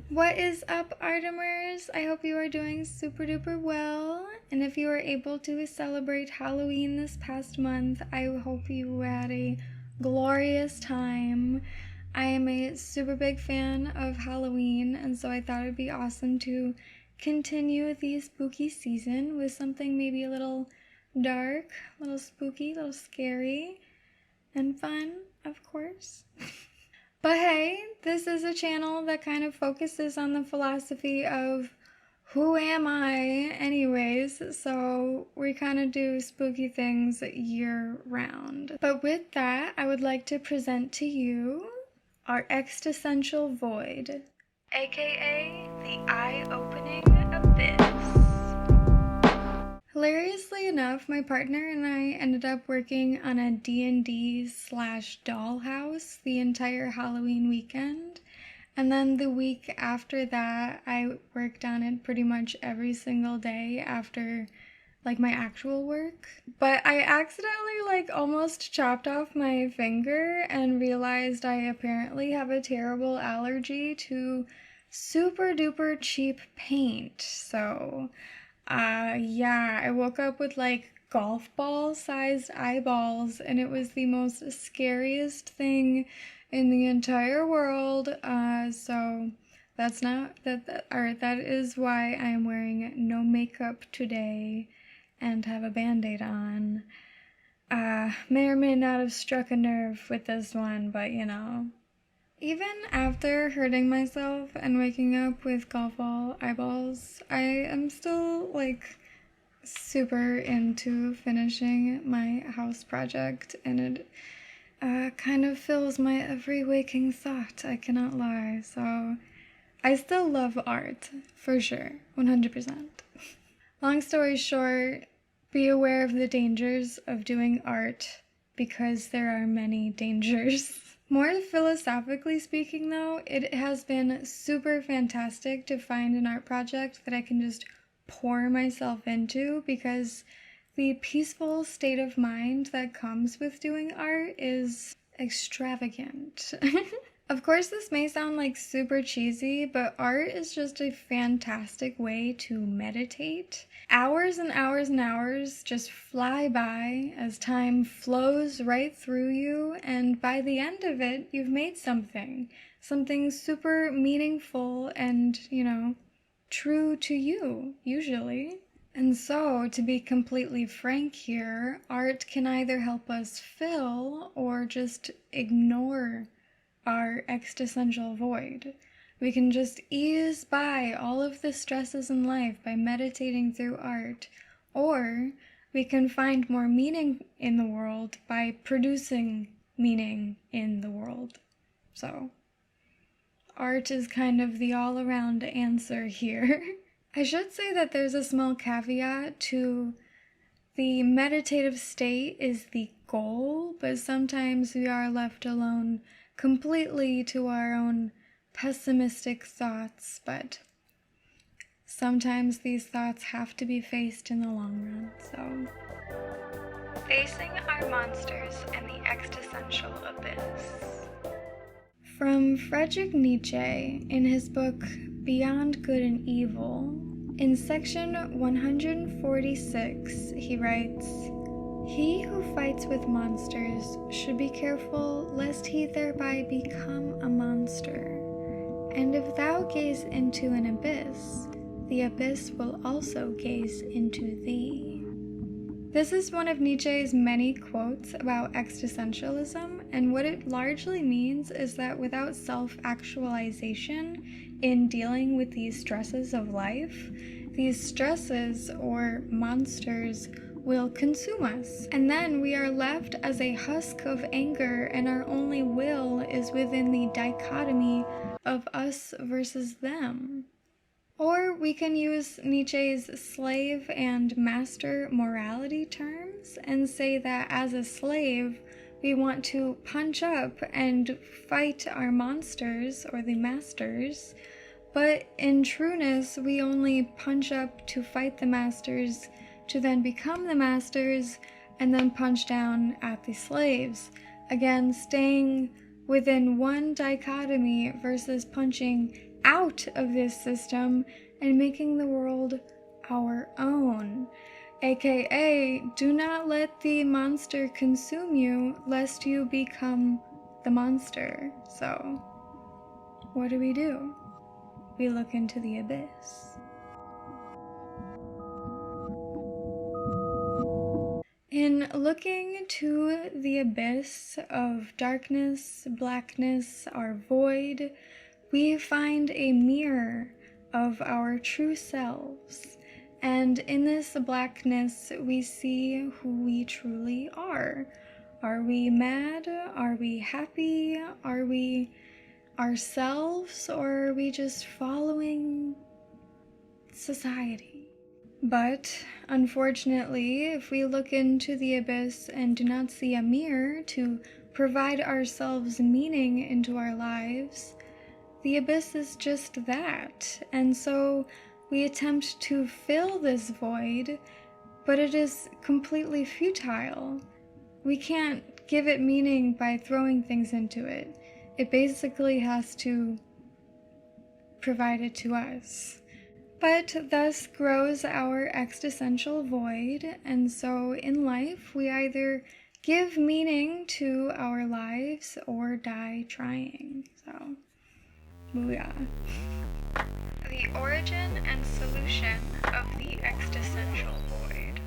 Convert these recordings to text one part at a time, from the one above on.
What is up, Artemers? I hope you are doing super duper well, and if you were able to celebrate Halloween this past month, I hope you had a glorious time. I am a super big fan of Halloween, and so I thought it'd be awesome to continue the spooky season with something maybe a little dark, a little spooky, a little scary, and fun, of course. But hey, this is a channel that kind of focuses on the philosophy of who am I anyways, so we kind of do spooky things year round. But with that, I would like to present to you our Existential Void, aka the Eye-Opening Abyss. Hilariously enough, my partner and I ended up working on a D&D/dollhouse the entire Halloween weekend, and then the week after that, I worked on it pretty much every single day after my actual work. But I accidentally almost chopped off my finger and realized I apparently have a terrible allergy to super duper cheap paint. So yeah, I woke up with golf ball sized eyeballs, and it was the most scariest thing in the entire world. So that is why I am wearing no makeup today and have a band-aid on. May or may not have struck a nerve with this one, but you know. Even after hurting myself and waking up with golf ball eyeballs, I am still super into finishing my house project, and it kind of fills my every waking thought, I cannot lie. So I still love art, for sure, 100%. Long story short, be aware of the dangers of doing art, because there are many dangers. More philosophically speaking though, it has been super fantastic to find an art project that I can just pour myself into, because the peaceful state of mind that comes with doing art is extravagant. Of course, this may sound super cheesy, but art is just a fantastic way to meditate. Hours and hours and hours just fly by as time flows right through you, and by the end of it, you've made something super meaningful and, true to you, usually. And so, to be completely frank here, art can either help us fill or just ignore our existential void. We can just ease by all of the stresses in life by meditating through art, or we can find more meaning in the world by producing meaning in the world. So, art is kind of the all-around answer here. I should say that there's a small caveat to the meditative state is the goal, but sometimes we are left alone completely to our own pessimistic thoughts, but sometimes these thoughts have to be faced in the long run, so. Facing our monsters and the existential abyss. From Friedrich Nietzsche in his book Beyond Good and Evil, in section 146, he writes, "He who fights with monsters should be careful lest he thereby become a monster. And if thou gaze into an abyss, the abyss will also gaze into thee." This is one of Nietzsche's many quotes about existentialism, and what it largely means is that without self-actualization in dealing with these stresses of life, these stresses, or monsters, will consume us. And then we are left as a husk of anger, and our only will is within the dichotomy of us versus them. Or we can use Nietzsche's slave and master morality terms and say that as a slave, we want to punch up and fight our monsters, or the masters, but in trueness, we only punch up to fight the masters to then become the masters and then punch down at the slaves. Again, staying within one dichotomy versus punching out of this system and making the world our own. AKA, do not let the monster consume you, lest you become the monster. So, what do? We look into the abyss. In looking to the abyss of darkness, blackness, our void, we find a mirror of our true selves. And in this blackness, we see who we truly are. Are we mad? Are we happy? Are we ourselves? Or are we just following society? But unfortunately, if we look into the abyss and do not see a mirror to provide ourselves meaning into our lives, the abyss is just that. And so we attempt to fill this void, but it is completely futile. We can't give it meaning by throwing things into it. It basically has to provide it to us. But thus grows our existential void, and so in life we either give meaning to our lives or die trying. So, booyah. The origin and solution of the existential void.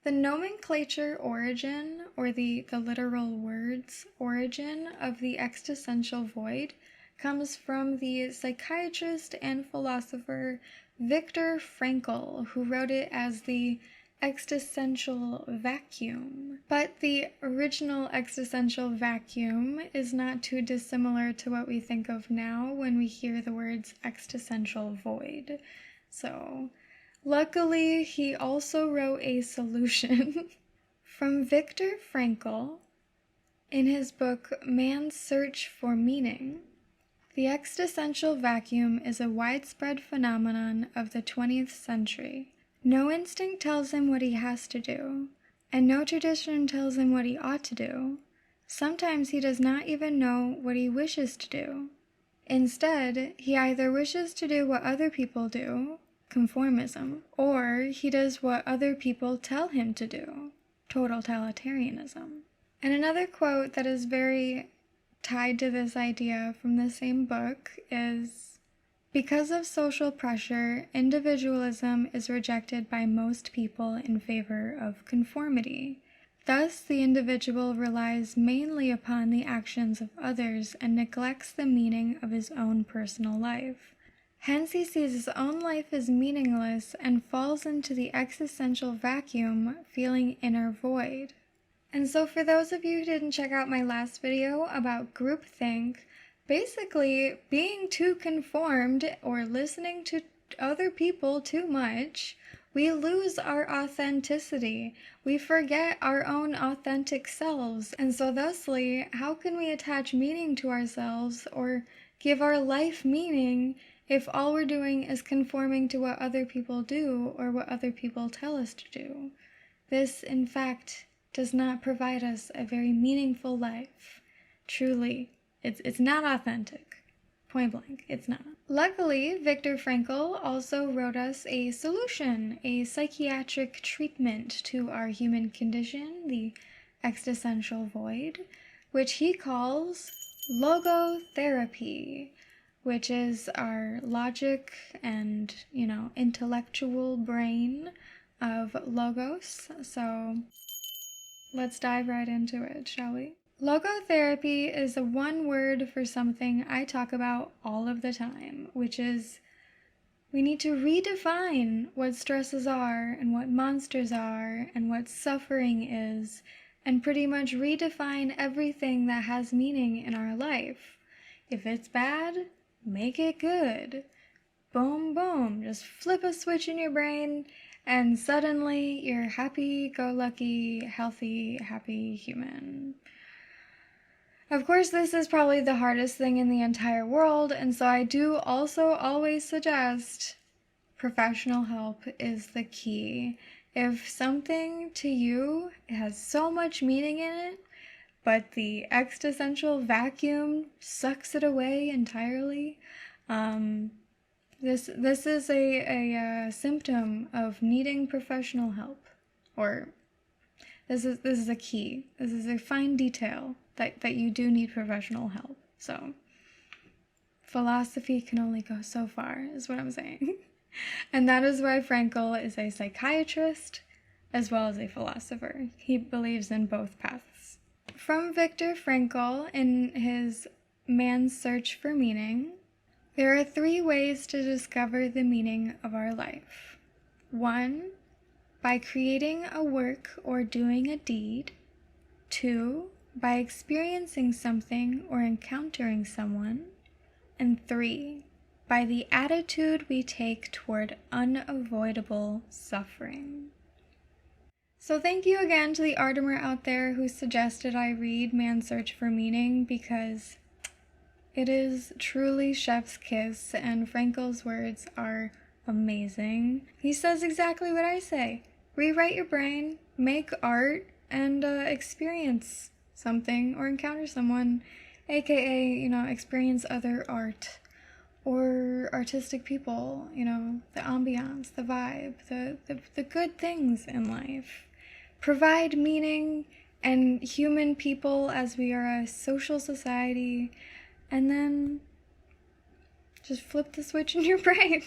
The nomenclature origin, or the literal words origin of the existential void, comes from the psychiatrist and philosopher Viktor Frankl, who wrote it as the existential vacuum. But the original existential vacuum is not too dissimilar to what we think of now when we hear the words existential void. So, luckily, he also wrote a solution. From Viktor Frankl, in his book Man's Search for Meaning, the existential vacuum is a widespread phenomenon of the 20th century. No instinct tells him what he has to do, and no tradition tells him what he ought to do. Sometimes he does not even know what he wishes to do. Instead, he either wishes to do what other people do, conformism, or he does what other people tell him to do, totalitarianism. And another quote that is very tied to this idea from the same book is, because of social pressure, individualism is rejected by most people in favor of conformity. Thus, the individual relies mainly upon the actions of others and neglects the meaning of his own personal life. Hence, he sees his own life as meaningless and falls into the existential vacuum, feeling inner void. And so for those of you who didn't check out my last video about groupthink, basically being too conformed or listening to other people too much, we lose our authenticity. We forget our own authentic selves. And so thusly, how can we attach meaning to ourselves or give our life meaning if all we're doing is conforming to what other people do or what other people tell us to do? This, in fact, does not provide us a very meaningful life. Truly, it's not authentic. Point blank, it's not. Luckily, Viktor Frankl also wrote us a solution, a psychiatric treatment to our human condition, the existential void, which he calls logotherapy, which is our logic and, intellectual brain of logos. So let's dive right into it, shall we? Logotherapy is a one word for something I talk about all of the time, which is we need to redefine what stresses are and what monsters are and what suffering is, and pretty much redefine everything that has meaning in our life. If it's bad, make it good. Boom, boom. Just flip a switch in your brain and suddenly you're happy-go-lucky, healthy, happy human. Of course, this is probably the hardest thing in the entire world, and so I do also always suggest professional help is the key. If something to you has so much meaning in it, but the existential vacuum sucks it away entirely, This is a symptom of needing professional help, or this is a key. This is a fine detail that you do need professional help. So philosophy can only go so far, is what I'm saying. And that is why Frankl is a psychiatrist as well as a philosopher. He believes in both paths. From Viktor Frankl in his Man's Search for Meaning, there are 3 ways to discover the meaning of our life. 1, by creating a work or doing a deed. 2, by experiencing something or encountering someone. And 3, by the attitude we take toward unavoidable suffering. So thank you again to the Artemer out there who suggested I read Man's Search for Meaning, because it is truly chef's kiss, and Frankl's words are amazing. He says exactly what I say. Rewrite your brain, make art, and experience something or encounter someone, aka, experience other art or artistic people, the ambiance, the vibe, the good things in life. Provide meaning and human people, as we are a social society. And then just flip the switch in your brain.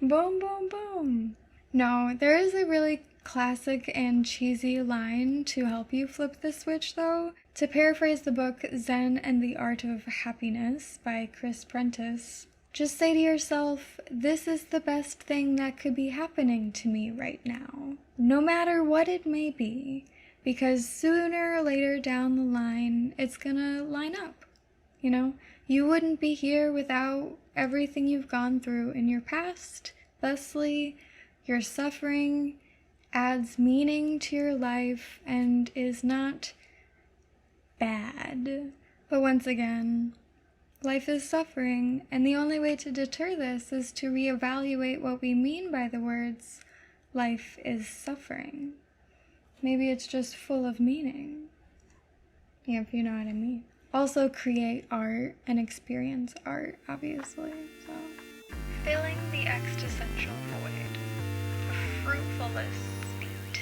Boom, boom, boom. No, there is a really classic and cheesy line to help you flip the switch, though. To paraphrase the book Zen and the Art of Happiness by Chris Prentice, just say to yourself, this is the best thing that could be happening to me right now, no matter what it may be, because sooner or later down the line, it's gonna line up. You wouldn't be here without everything you've gone through in your past. Thusly, your suffering adds meaning to your life and is not bad. But once again, life is suffering, and the only way to deter this is to reevaluate what we mean by the words, life is suffering. Maybe it's just full of meaning. Yeah, if you know what I mean. Also create art and experience art, obviously. So, filling the existential void, a fruitfulness beat.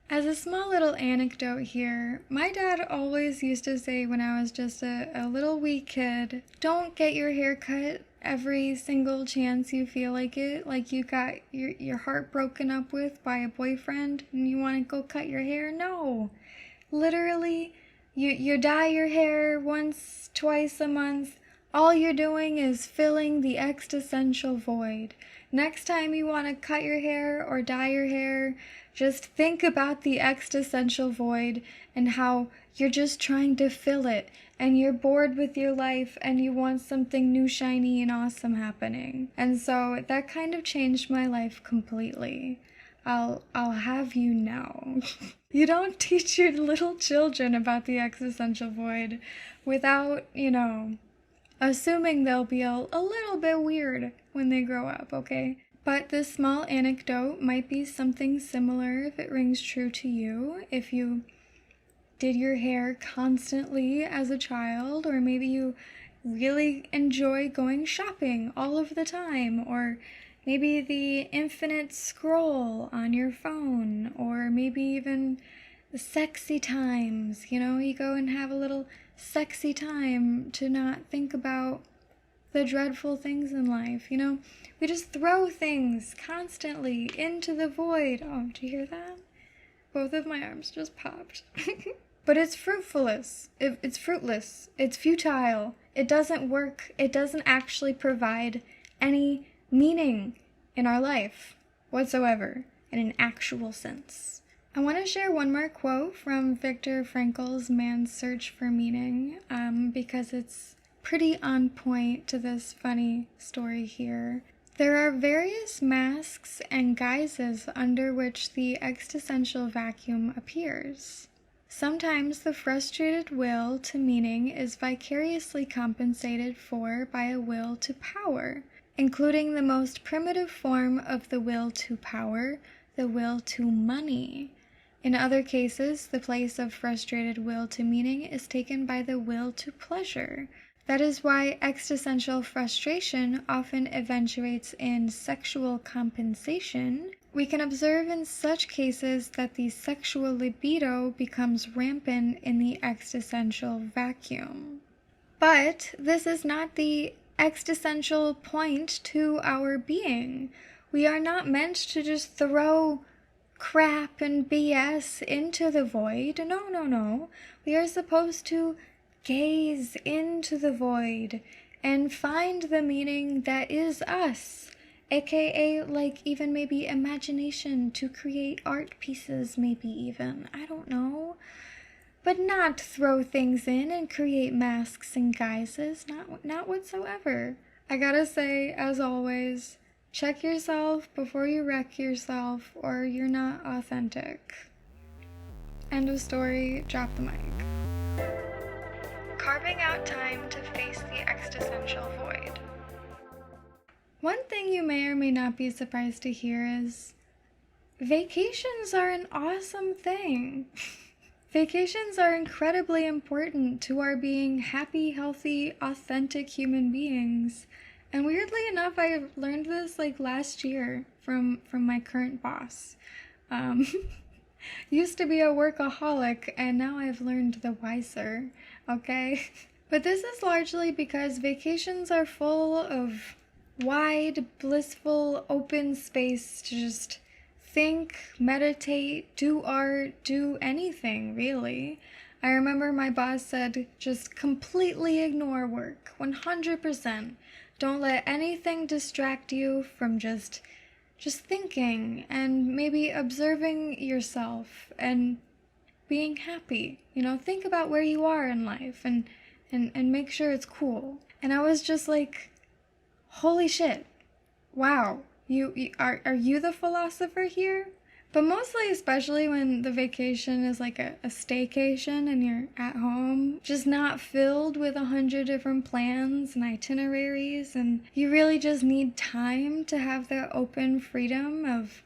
As a small little anecdote here, my dad always used to say when I was just a little wee kid, don't get your hair cut every single chance you feel like it, like you got your heart broken up with by a boyfriend and you want to go cut your hair. No, literally. You dye your hair once, twice a month. All you're doing is filling the existential void. Next time you want to cut your hair or dye your hair, just think about the existential void and how you're just trying to fill it, and you're bored with your life and you want something new, shiny, and awesome happening. And so that kind of changed my life completely. I'll have you know. You don't teach your little children about the existential void without, assuming they'll be a little bit weird when they grow up, okay? But this small anecdote might be something similar if it rings true to you. If you did your hair constantly as a child, or maybe you really enjoy going shopping all of the time, or maybe the infinite scroll on your phone, or maybe even the sexy times, you go and have a little sexy time to not think about the dreadful things in life, We just throw things constantly into the void. Oh, did you hear that? Both of my arms just popped. But it's fruitless. It's fruitless. It's futile. It doesn't work. It doesn't actually provide any meaning in our life whatsoever, in an actual sense. I want to share one more quote from Viktor Frankl's Man's Search for Meaning, because it's pretty on point to this funny story here. There are various masks and guises under which the existential vacuum appears. Sometimes the frustrated will to meaning is vicariously compensated for by a will to power, including the most primitive form of the will to power, the will to money. In other cases, the place of frustrated will to meaning is taken by the will to pleasure, That is why existential frustration often eventuates in sexual compensation. We can observe in such cases that the sexual libido becomes rampant in the existential vacuum. But this is not the existential point to our being. We are not meant to just throw crap and BS into the void. No. We are supposed to gaze into the void and find the meaning that is us, aka like even maybe imagination to create art pieces, maybe even, I don't know, but not throw things in and create masks and guises, not whatsoever. I gotta say, as always, check yourself before you wreck yourself or you're not authentic. End of story, drop the mic. Carving out time to face the existential void. One thing you may or may not be surprised to hear is vacations are an awesome thing. Vacations are incredibly important to our being happy, healthy, authentic human beings. And weirdly enough, I learned this like last year from my current boss. Used to be a workaholic, and now I've learned the wiser, okay? But this is largely because vacations are full of wide, blissful, open space to just think, meditate, do art, do anything, really. I remember my boss said, just completely ignore work, 100%. Don't let anything distract you from just thinking and maybe observing yourself and being happy. You know, think about where you are in life and make sure it's cool. And I was just like, holy shit, wow, you are you the philosopher here? But mostly, especially when the vacation is like a staycation and you're at home, just not filled with 100 different plans and itineraries, and you really just need time to have that open freedom of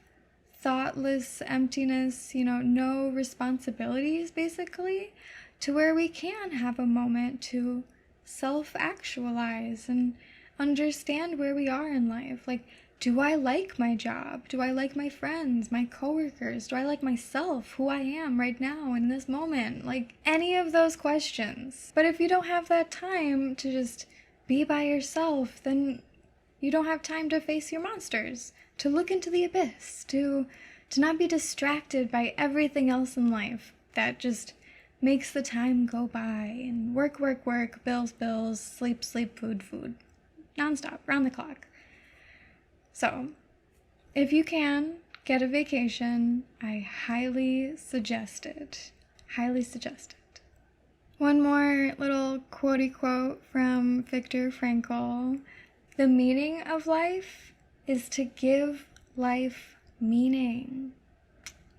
thoughtless emptiness, you know, no responsibilities basically, to where we can have a moment to self-actualize and understand where we are in life. Like, do I like my job? Do I like my friends, my coworkers? Do I like myself, who I am right now in this moment? Like, any of those questions. But if you don't have that time to just be by yourself, then you don't have time to face your monsters, to look into the abyss, to not be distracted by everything else in life that just makes the time go by, and work, bills, sleep, food, nonstop, round the clock. So, if you can get a vacation, I highly suggest it. Highly suggest it. One more little quotey quote from Viktor Frankl. The meaning of life is to give life meaning.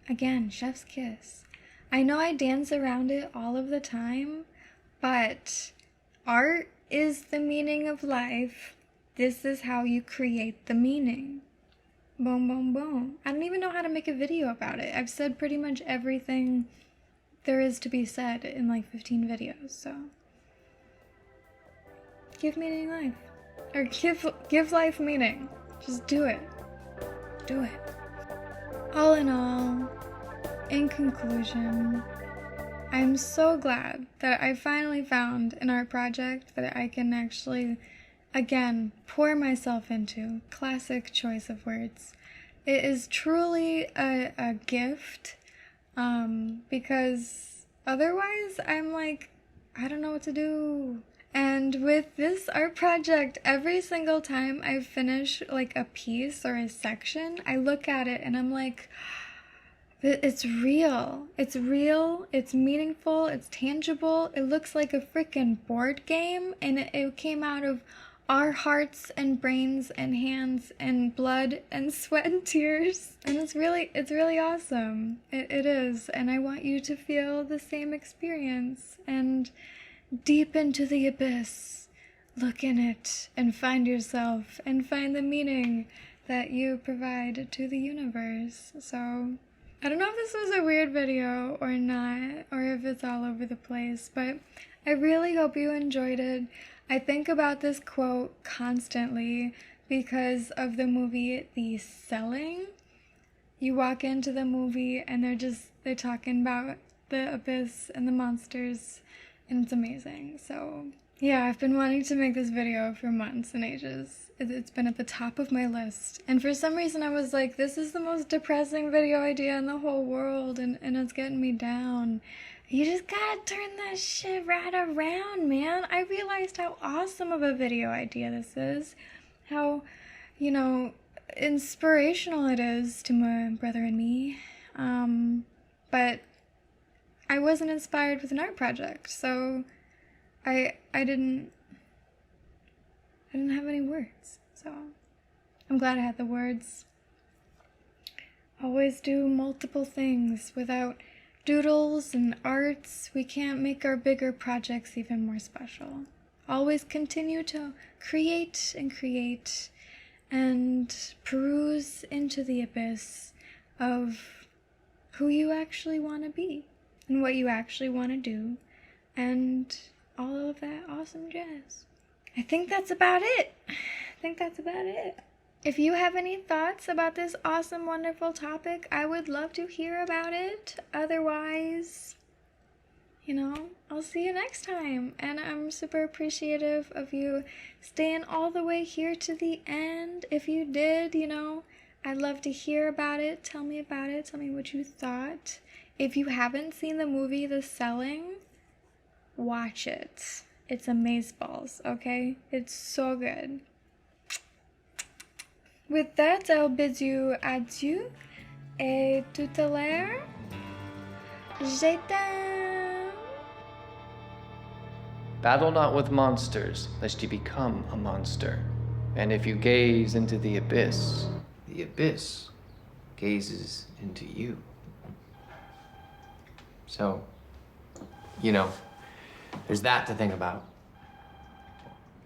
Again, chef's kiss. I know I dance around it all of the time, but art is the meaning of life. This is how you create the meaning. Boom, boom, boom. I don't even know how to make a video about it. I've said pretty much everything there is to be said in like 15 videos, so. Give meaning life. Or give life meaning. Just do it. Do it. All in all, in conclusion, I'm so glad that I finally found an art project that I can actually, again, pour myself into. Classic choice of words. It is truly a gift, because otherwise I'm like, I don't know what to do. And with this art project, every single time I finish like a piece or a section, I look at it and I'm like, it's real, it's meaningful, it's tangible, it looks like a freaking board game, and it came out of our hearts and brains and hands and blood and sweat and tears, and it's really awesome. It is, and I want you to feel the same experience, and deep into the abyss, look in it and find yourself and find the meaning that you provide to the universe. So I don't know if this was a weird video or not, or if it's all over the place, but I really hope you enjoyed it. I think about this quote constantly because of the movie The Selling. You walk into the movie and they're talking about the abyss and the monsters, and it's amazing. So yeah, I've been wanting to make this video for months and ages. It's been at the top of my list, and for some reason I was like, this is the most depressing video idea in the whole world, and it's getting me down. You just gotta turn that shit right around, man. I realized how awesome of a video idea this is. How, you know, inspirational it is to my brother and me. But I wasn't inspired with an art project, so I didn't have any words. So I'm glad I had the words. Always do multiple things. Without doodles and arts, we can't make our bigger projects even more special. Always continue to create and create and peruse into the abyss of who you actually want to be and what you actually want to do and all of that awesome jazz. I think that's about it. If you have any thoughts about this awesome, wonderful topic, I would love to hear about it. Otherwise, you know, I'll see you next time. And I'm super appreciative of you staying all the way here to the end. If you did, you know, I'd love to hear about it. Tell me about it. Tell me what you thought. If you haven't seen the movie The Selling, watch it. It's amazeballs, okay? It's so good. With that, I'll bid you adieu et tout à l'heure. Je t'aime. Battle not with monsters, lest you become a monster. And if you gaze into the abyss gazes into you. So, you know, there's that to think about.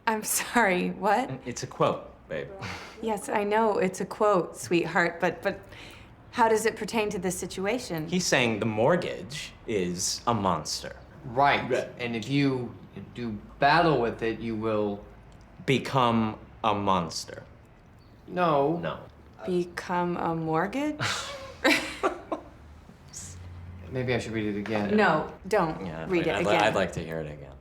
I'm sorry, what? It's a quote, babe. Yes, I know it's a quote, sweetheart, but how does it pertain to this situation? He's saying the mortgage is a monster. Right. And if you do battle with it, you will... Become a monster. No. No. Become a mortgage? Maybe I should read it again. No, don't Yeah, read it again. I'd like to hear it again.